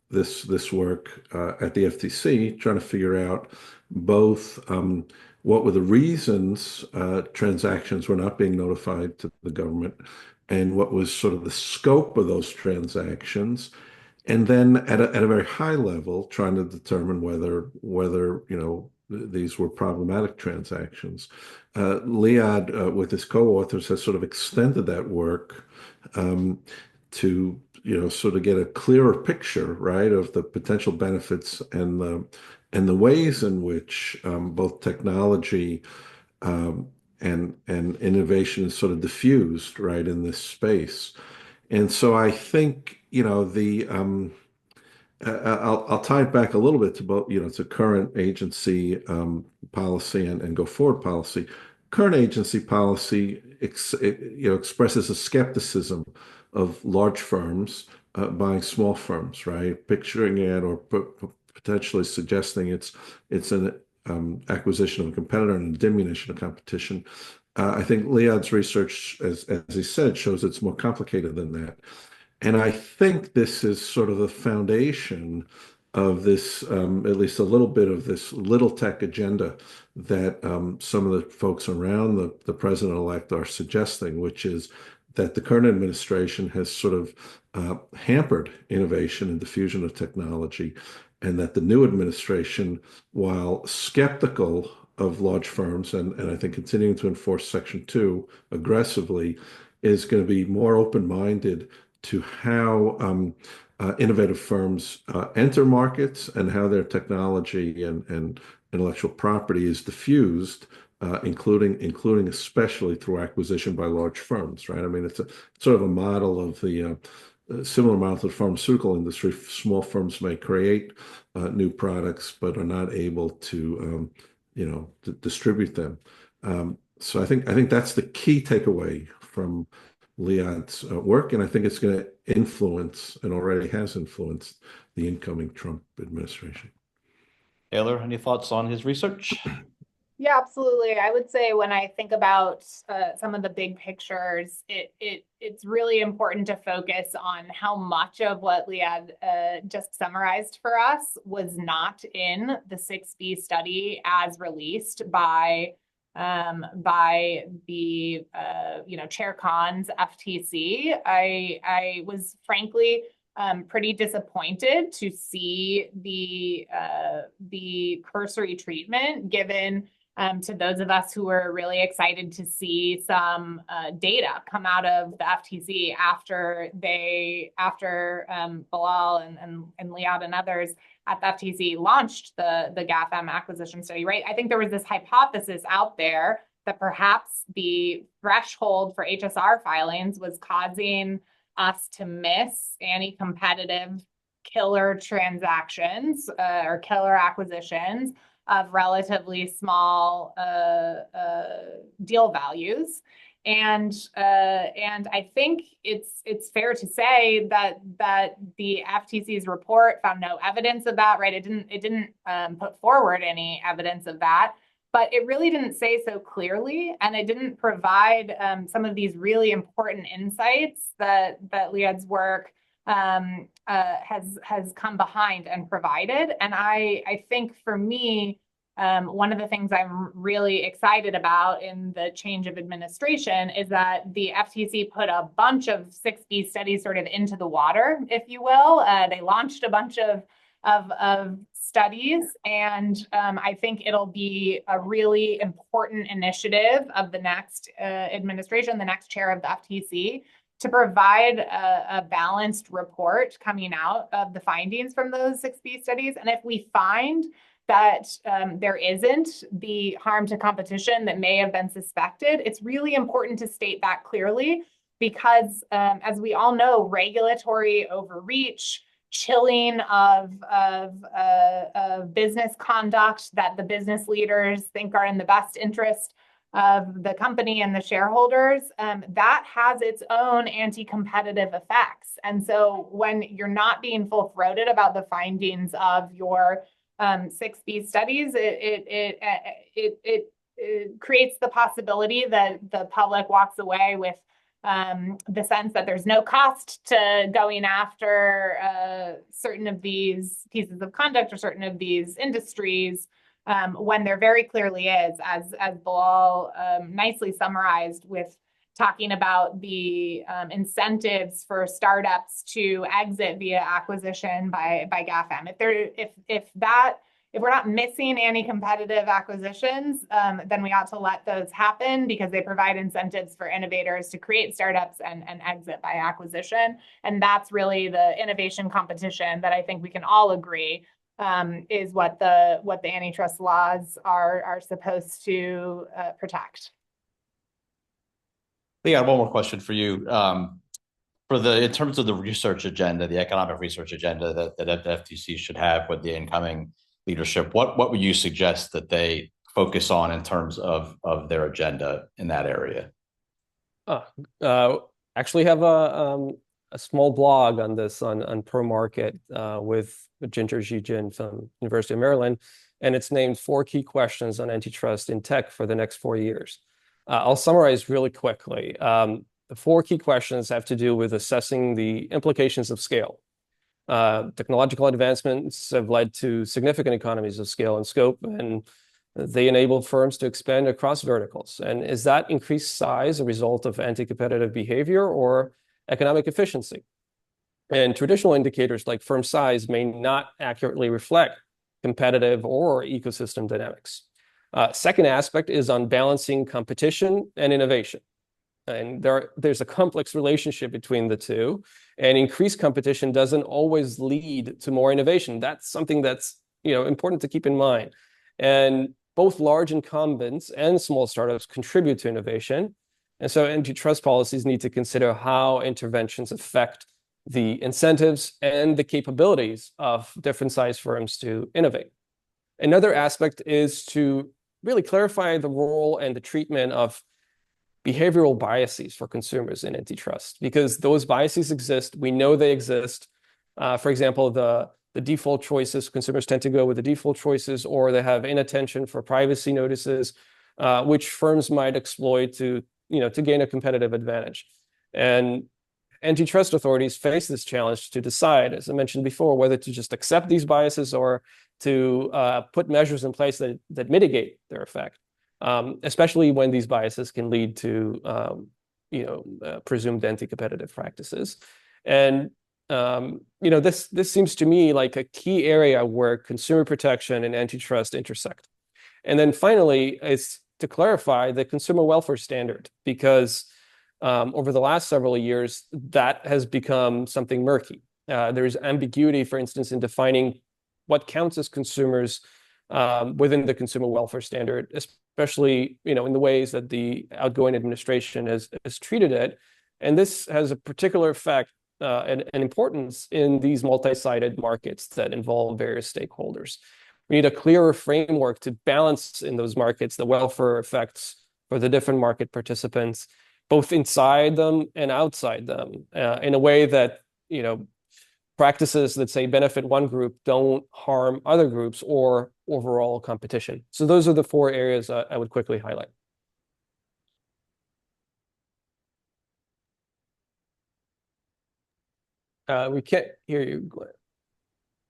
this work at the FTC, trying to figure out both what were the reasons transactions were not being notified to the government, and what was sort of the scope of those transactions. And then at a very high level, trying to determine whether these were problematic transactions. Liad, with his co-authors, has sort of extended that work to sort of get a clearer picture, right, of the potential benefits and the ways in which both technology and innovation is sort of diffused, right, in this space. And so I think I'll tie it back a little bit to both, to current agency policy and go forward policy. Current agency policy expresses a skepticism of large firms buying small firms, right? Picturing it or potentially suggesting it's an acquisition of a competitor and a diminution of competition. I think Liad's research, as he said, shows it's more complicated than that. And I think this is sort of the foundation of this, at least a little bit of this little tech agenda that some of the folks around the president-elect are suggesting, which is that the current administration has sort of hampered innovation and diffusion of technology, and that the new administration, while skeptical of large firms and I think continuing to enforce Section 2 aggressively, is going to be more open-minded to how innovative firms enter markets and how their technology and intellectual property is diffused including especially through acquisition by large firms, right? I mean, it's sort of a model of the similar model to the pharmaceutical industry. Small firms may create new products, but are not able to, distribute them. So I think that's the key takeaway from Liad's work, and I think it's going to influence, and already has influenced, the incoming Trump administration. Taylor, any thoughts on his research? Yeah, absolutely. I would say when I think about some of the big pictures, it's really important to focus on how much of what Liad just summarized for us was not in the 6B study as released by the Chair Khan's FTC. I was frankly pretty disappointed to see the cursory treatment given to those of us who were really excited to see some data come out of the FTC after Bilal and Liad and others at the FTC launched the GAFM acquisition study, right? I think there was this hypothesis out there that perhaps the threshold for HSR filings was causing us to miss anti-competitive killer transactions or killer acquisitions of relatively small deal values. And I think it's fair to say that the FTC's report found no evidence of that, right? It didn't put forward any evidence of that, but it really didn't say so clearly, and it didn't provide some of these really important insights that Liad's work has come behind and provided. And I think for me, one of the things I'm really excited about in the change of administration is that the FTC put a bunch of 6B studies sort of into the water, if you will. They launched a bunch of studies, and I think it'll be a really important initiative of the next administration, the next chair of the FTC, to provide a balanced report coming out of the findings from those 6B studies. And if we find that there isn't the harm to competition that may have been suspected, it's really important to state that clearly, because as we all know, regulatory overreach, chilling of business conduct that the business leaders think are in the best interest of the company and the shareholders, that has its own anti-competitive effects. And so when you're not being full-throated about the findings of your 6B studies, it creates the possibility that the public walks away with the sense that there's no cost to going after certain of these pieces of conduct or certain of these industries, when there very clearly is, as Bilal nicely summarized with talking about the incentives for startups to exit via acquisition by GAFM. If we're not missing any competitive acquisitions, then we ought to let those happen, because they provide incentives for innovators to create startups and exit by acquisition. And that's really the innovation competition that I think we can all agree is what the antitrust laws are supposed to protect. Leah, one more question for you. In terms of the research agenda, the economic research agenda that the FTC should have with the incoming leadership, what would you suggest that they focus on in terms of their agenda in that area? Actually have a small blog on this on ProMarket with Ginger Zijin from University of Maryland, and it's named 4 Key Questions on Antitrust in Tech for the Next 4 Years. I'll summarize really quickly. The 4 key questions have to do with assessing the implications of scale. Technological advancements have led to significant economies of scale and scope, and they enable firms to expand across verticals. And is that increased size a result of anti-competitive behavior or economic efficiency? And traditional indicators like firm size may not accurately reflect competitive or ecosystem dynamics. Second aspect is on balancing competition and innovation. And there's a complex relationship between the two, and increased competition doesn't always lead to more innovation. That's something that's important to keep in mind. And both large incumbents and small startups contribute to innovation. And so antitrust policies need to consider how interventions affect the incentives and the capabilities of different size firms to innovate. Another aspect is to really clarify the role and the treatment of behavioral biases for consumers in antitrust, because those biases exist. We know they exist. For example, the default choices, consumers tend to go with the default choices, or they have inattention for privacy notices, which firms might exploit to gain a competitive advantage. And antitrust authorities face this challenge to decide, as I mentioned before, whether to just accept these biases or to put measures in place that mitigate their effect, especially when these biases can lead to presumed anti-competitive practices. And this seems to me like a key area where consumer protection and antitrust intersect. And then finally, it's to clarify the consumer welfare standard, because over the last several years, that has become something murky. There's ambiguity, for instance, in defining what counts as consumers within the consumer welfare standard, especially in the ways that the outgoing administration has treated it. And this has a particular effect and importance in these multi-sided markets that involve various stakeholders. We need a clearer framework to balance in those markets the welfare effects for the different market participants, both inside them and outside them, in a way that practices that say benefit one group don't harm other groups or overall competition. So those are the 4 areas I would quickly highlight. We can't hear you, Glenn.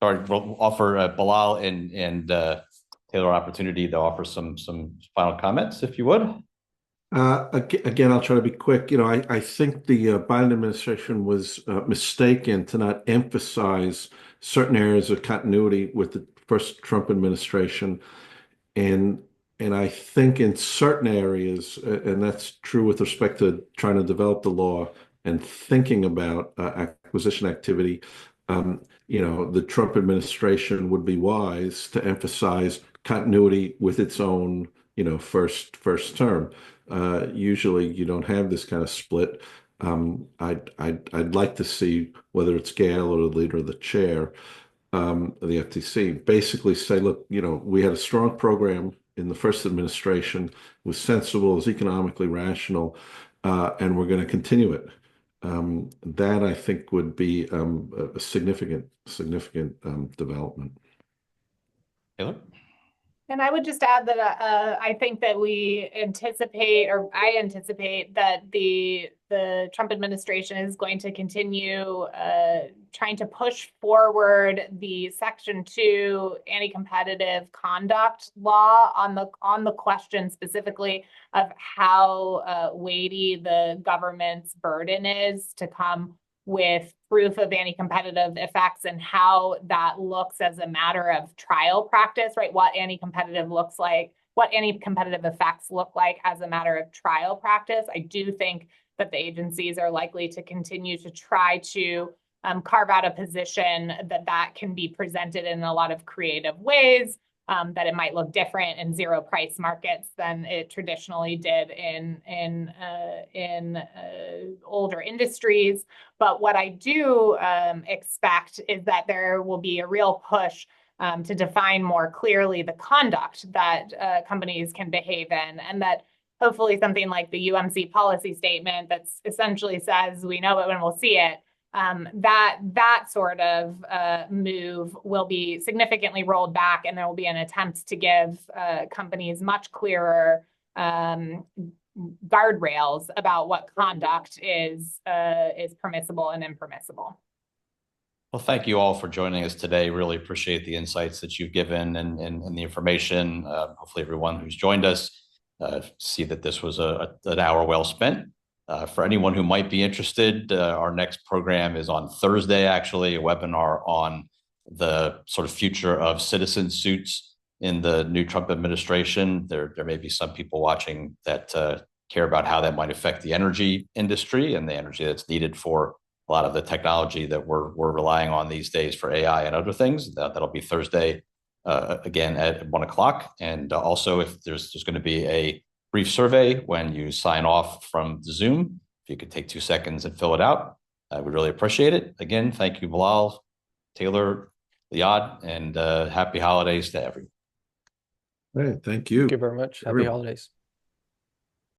Sorry, we'll offer Bilal and Taylor opportunity to offer some final comments, if you would. Again, I'll try to be quick. I think the Biden administration was mistaken to not emphasize certain areas of continuity with the first Trump administration. And I think in certain areas, and that's true with respect to trying to develop the law and thinking about acquisition activity, the Trump administration would be wise to emphasize continuity with its own, first term. Usually you don't have this kind of split. I'd like to see whether it's Gail or the leader of the chair of the FTC basically say, look, we had a strong program in the first administration. It was sensible, it was economically rational, and we're going to continue it. That I think would be a significant development. Taylor? And I would just add that I think that I anticipate that the Trump administration is going to continue trying to push forward the Section 2 anti-competitive conduct law on the question specifically of how weighty the government's burden is to come with proof of anti-competitive effects and how that looks as a matter of trial practice, right? What anti-competitive looks like, what anti-competitive effects look like as a matter of trial practice. I do think that the agencies are likely to continue to try to carve out a position that can be presented in a lot of creative ways, that it might look different in zero price markets than it traditionally did in older industries. But what I do expect is that there will be a real push to define more clearly the conduct that companies can behave in, and that hopefully something like the UMC policy statement that essentially says we know it when we'll see it, that sort of move will be significantly rolled back, and there will be an attempt to give companies much clearer guardrails about what conduct is permissible and impermissible. Well, thank you all for joining us today. Really appreciate the insights that you've given and the information. Hopefully everyone who's joined us see that this was an hour well spent. For anyone who might be interested, our next program is on Thursday, actually, a webinar on the sort of future of citizen suits in the new Trump administration. There may be some people watching that care about how that might affect the energy industry and the energy that's needed for a lot of the technology that we're relying on these days for AI and other things. That'll be Thursday again at 1 o'clock. And also, if there's going to be a brief survey when you sign off from Zoom, if you could take 2 seconds and fill it out, I would really appreciate it. Again, thank you, Bilal, Taylor, Liad, and happy holidays to everyone. Hey, thank you. Thank you very much. Happy Everyone. holidays.